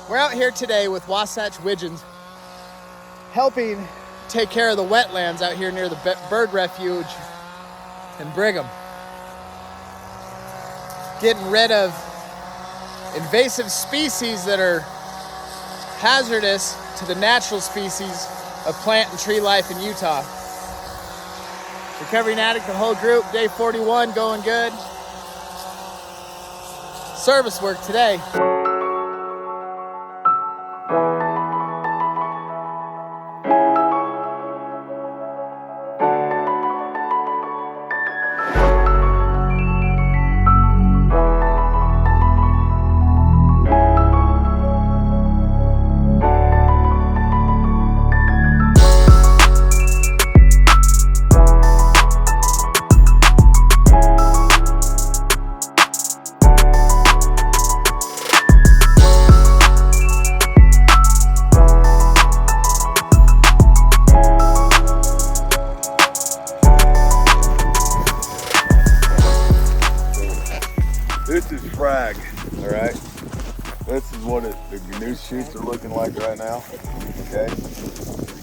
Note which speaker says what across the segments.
Speaker 1: We're out here today with Wasatch Widgeons, helping take care of the wetlands out here near the bird refuge in Brigham. Getting rid of invasive species that are hazardous to the natural species of plant and tree life in Utah. Recovering addict, the whole group, day 41, going good. Service work today.
Speaker 2: This is frag, all right? This is what the new shoots are looking like right now, okay? You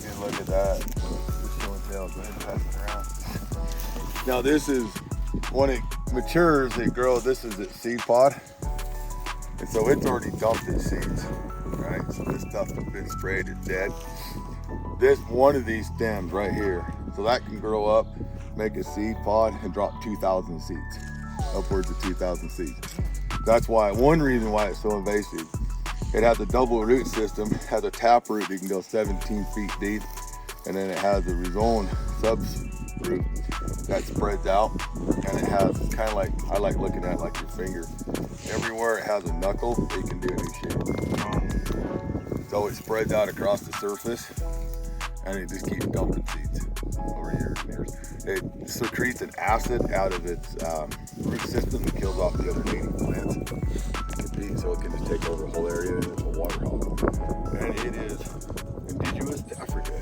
Speaker 2: can look at that. Just showing tail, go ahead and pass it around. Now this is, when it matures, it grows, this is its seed pod. And so it's already dumped its seeds, right? So this stuff has been sprayed, it's dead. This, one of these stems right here, so that can grow up, make a seed pod and drop 2,000 seeds. Upwards of 2,000 seeds. That's why, one reason why it's so invasive. It has a double root system, has a tap root that can go 17 feet deep, and then it has a rhizome sub-root that spreads out, and it has kind of like, I like looking at it like your finger. Everywhere it has a knuckle, it can do a new shape. So it spreads out across the surface, and it just keeps dumping seeds over years and years. It secretes an acid out of its root system and kills off the other native plants. So it can just take over a whole area and it's a water hog. And it is indigenous to Africa.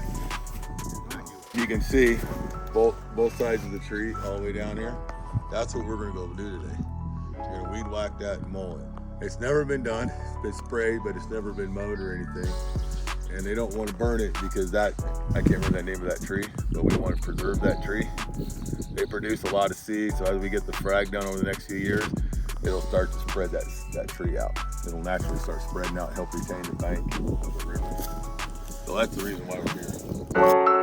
Speaker 2: You can see both sides of the tree all the way down here. That's what we're gonna go do today. We're gonna weed whack that and mow it. It's never been done. It's been sprayed, but it's never been mowed or anything. And they don't want to burn it because that, I can't remember the name of that tree, but we want to preserve that tree. They produce a lot of seeds, so as we get the frag done over the next few years, it'll start to spread that tree out. It'll naturally start spreading out and help retain the bank of the river. So that's the reason why we're here.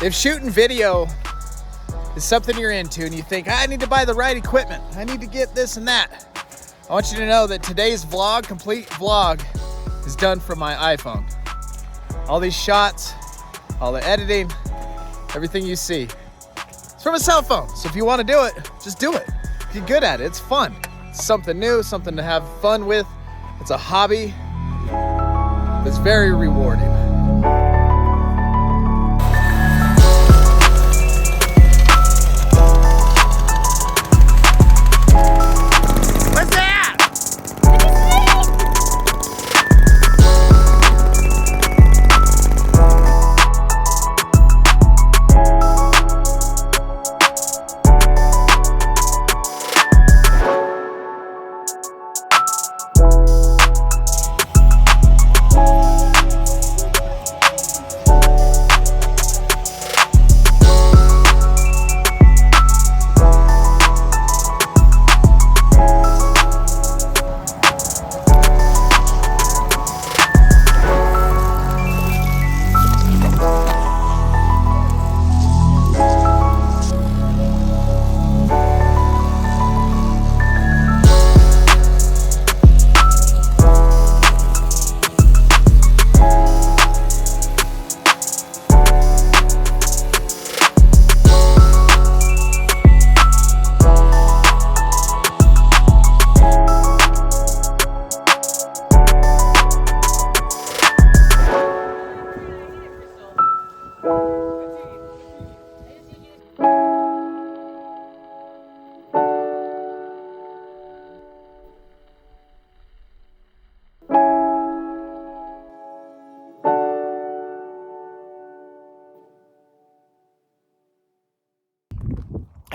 Speaker 1: If shooting video is something you're into and you think, I need to buy the right equipment, I need to get this and that, I want you to know that today's vlog, complete vlog, is done from my iPhone. All these shots, all the editing, everything you see, it's from a cell phone. So if you want to do it, just do it. Get good at it, it's fun. It's something new, something to have fun with. It's a hobby that's very rewarding.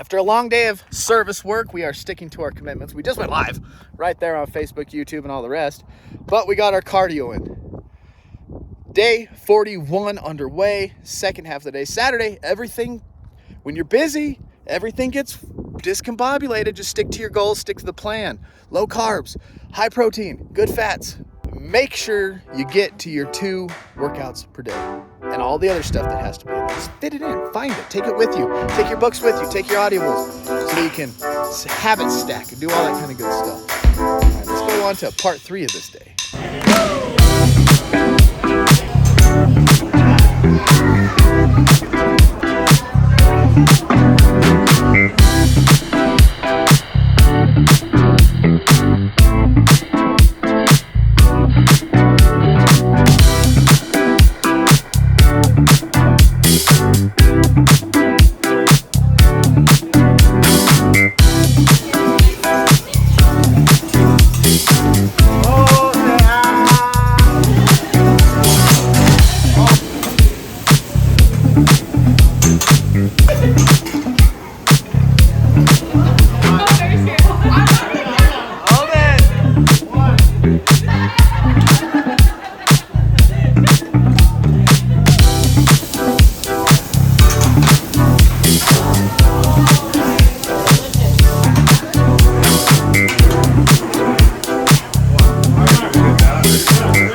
Speaker 1: After a long day of service work, we are sticking to our commitments. We just went live right there on Facebook, YouTube, and all the rest. But we got our cardio in. Day 41 underway, second half of the day. Saturday, everything, when you're busy, everything gets discombobulated. Just stick to your goals, stick to the plan. Low carbs, high protein, good fats. Make sure you get to your 2 workouts per day. And all the other stuff that has to be in there. Just fit it in, find it, take it with you. Take your books with you, take your audibles, so that you can habit stack and do all that kind of good stuff. All right, let's go on to part 3 of this day.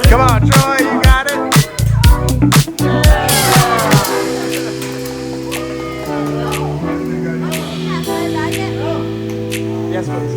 Speaker 1: Come on, Troy, you got it. Yes, please.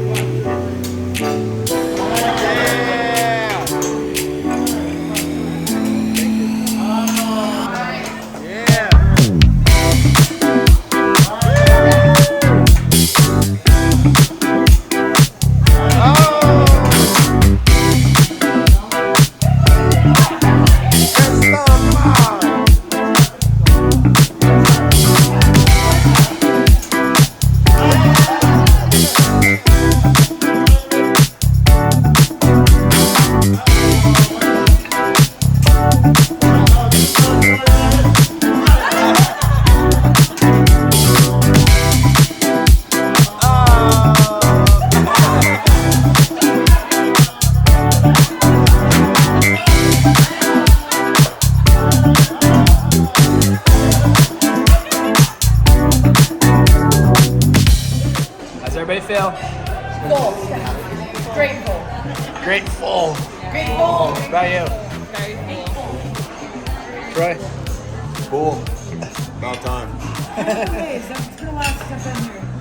Speaker 1: How's everybody feel?
Speaker 3: Full. Grateful.
Speaker 1: Grateful.
Speaker 3: Grateful.
Speaker 1: What about you?
Speaker 3: Very full.
Speaker 1: Troy?
Speaker 2: Cool. About time.
Speaker 3: Anyways, that's the last step in here.